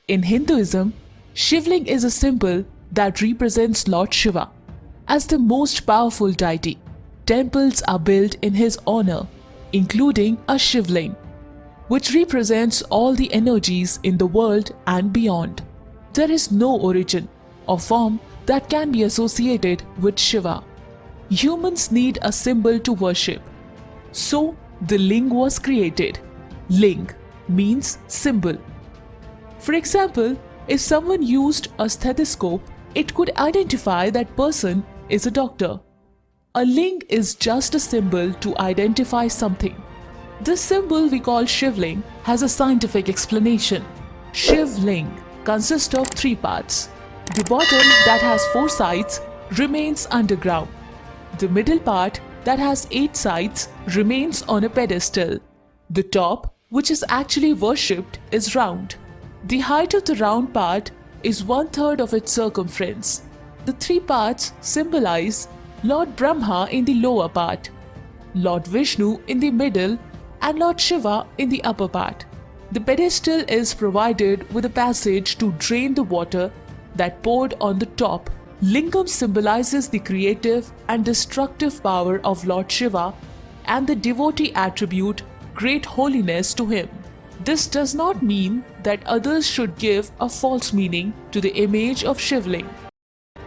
In Hinduism, Shivling is a symbol that represents Lord Shiva as the most powerful deity. Temples are built in his honor, including a Shivling, which represents all the energies in the world and beyond. There is no origin or form that can be associated with Shiva. Humans need a symbol to worship. So, the Ling was created. Ling means symbol. For example, if someone used a stethoscope, it could identify that person is a doctor. A Ling is just a symbol to identify something. This symbol we call Shivling has a scientific explanation. Shiv Ling consists of 3 parts. The bottom, that has 4 sides, remains underground. The middle part, that has 8 sides, remains on a pedestal. The top, which is actually worshipped, is round. The height of the round part is 1/3 of its circumference. The 3 parts symbolize Lord Brahma in the lower part, Lord Vishnu in the middle, and Lord Shiva in the upper part. The pedestal is provided with a passage to drain the water that poured on the top. Lingam symbolizes the creative and destructive power of Lord Shiva and the devotee attribute great holiness to him. This does not mean that others should give a false meaning to the image of Shivling.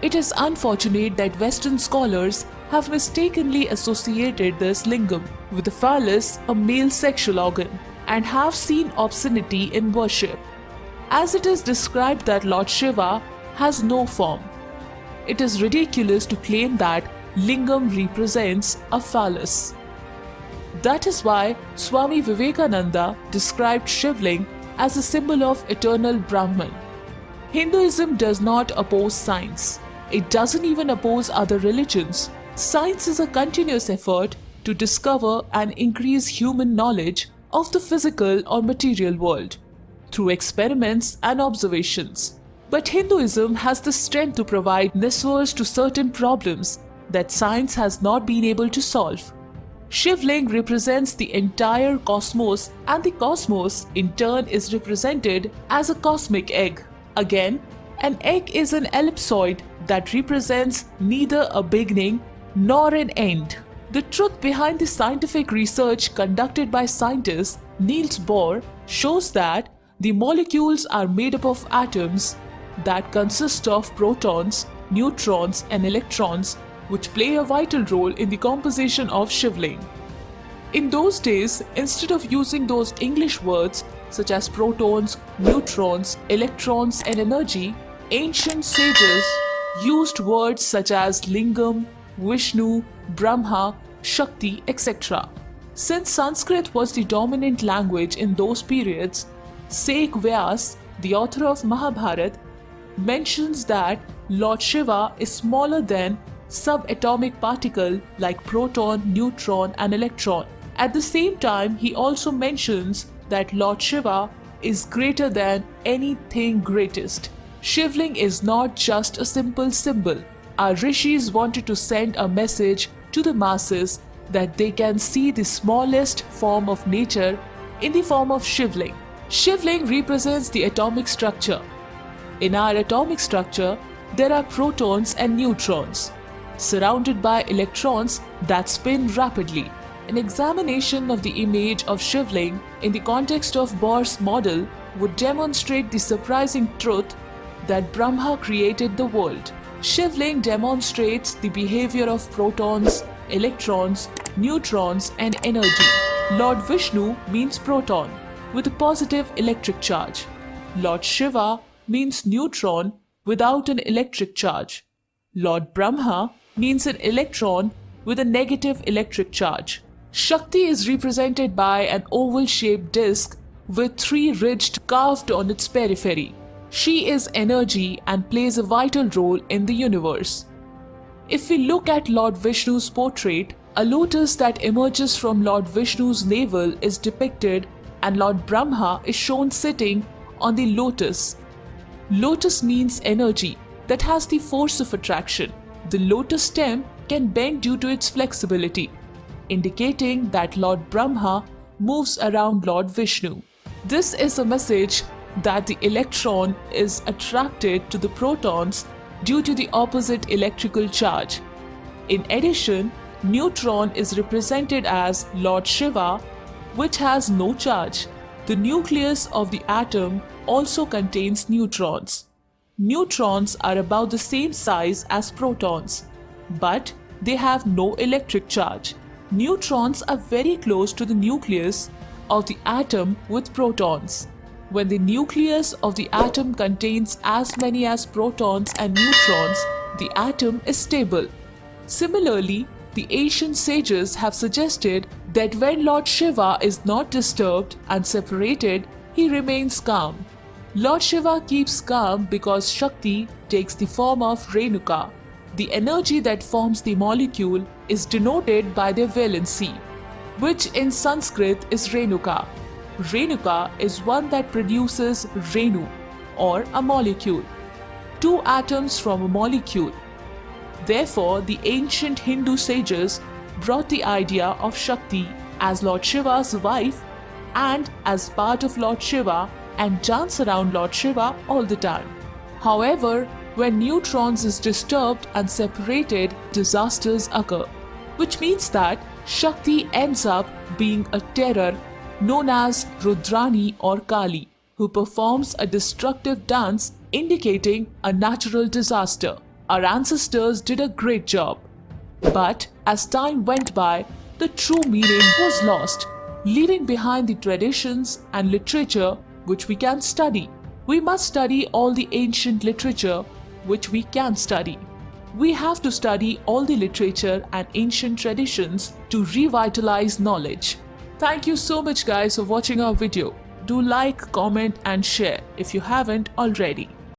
It is unfortunate that Western scholars have mistakenly associated this lingam with the phallus, a male sexual organ, and have seen obscenity in worship, as it is described that Lord Shiva has no form. It is ridiculous to claim that lingam represents a phallus. That is why Swami Vivekananda described Shivling as a symbol of eternal Brahman. Hinduism does not oppose science. It doesn't even oppose other religions. Science is a continuous effort to discover and increase human knowledge of the physical or material world through experiments and observations. But Hinduism has the strength to provide answers to certain problems that science has not been able to solve. Shivling represents the entire cosmos, and the cosmos in turn is represented as a cosmic egg. Again, an egg is an ellipsoid that represents neither a beginning nor an end. The truth behind the scientific research conducted by scientist Neils Bohr shows that the molecules are made up of atoms that consist of protons, neutrons, and electrons, which play a vital role in the composition of Shivling. In those days, instead of using those English words such as protons, neutrons, electrons, and energy, ancient sages used words such as Lingam, Vishnu, Brahma, Shakti, etc. Since Sanskrit was the dominant language in those periods, Sheikh Vyas, the author of Mahabharata, mentions that Lord Shiva is smaller than subatomic particle like proton, neutron, and electron. At the same time, he also mentions that Lord Shiva is greater than anything greatest. Shivling is not just a simple symbol. Our rishis wanted to send a message to the masses that they can see the smallest form of nature in the form of Shivling. Shivling represents the atomic structure. In our atomic structure, there are protons and neutrons, surrounded by electrons that spin rapidly. An examination of the image of Shivling in the context of Bohr's model would demonstrate the surprising truth that Brahma created the world. Shivling demonstrates the behavior of protons, electrons, neutrons, and energy. Lord Vishnu means proton with a positive electric charge. Lord Shiva means neutron without an electric charge. Lord Brahma means an electron with a negative electric charge. Shakti is represented by an oval-shaped disc with 3 ridges carved on its periphery. She is energy and plays a vital role in the universe. If we look at Lord Vishnu's portrait, a lotus that emerges from Lord Vishnu's navel is depicted, and Lord Brahma is shown sitting on the lotus. Lotus means energy that has the force of attraction. The lotus stem can bend due to its flexibility, indicating that Lord Brahma moves around Lord Vishnu. This is a message that the electron is attracted to the protons due to the opposite electrical charge. In addition, neutron is represented as Lord Shiva, which has no charge. The nucleus of the atom also contains neutrons. Neutrons are about the same size as protons, but they have no electric charge. Neutrons are very close to the nucleus of the atom with protons. When the nucleus of the atom contains as many as protons and neutrons, the atom is stable. Similarly, the ancient sages have suggested that when Lord Shiva is not disturbed and separated, he remains calm. Lord Shiva keeps calm because Shakti takes the form of Renuka. The energy that forms the molecule is denoted by their valency, which in Sanskrit is Renuka. Renuka is one that produces Renu, or a molecule. Two atoms from a molecule. Therefore, the ancient Hindu sages brought the idea of Shakti as Lord Shiva's wife and as part of Lord Shiva and dance around Lord Shiva all the time. However, when neutrons is disturbed and separated, disasters occur, which means that Shakti ends up being a terror known as Rudrani or Kali, who performs a destructive dance indicating a natural disaster. Our ancestors did a great job. But as time went by, the true meaning was lost, leaving behind the traditions and literature which we can study. We must study all the ancient literature which we can study. We have to study all the literature and ancient traditions to revitalize knowledge. Thank you so much guys for watching our video. Do like, comment and share if you haven't already.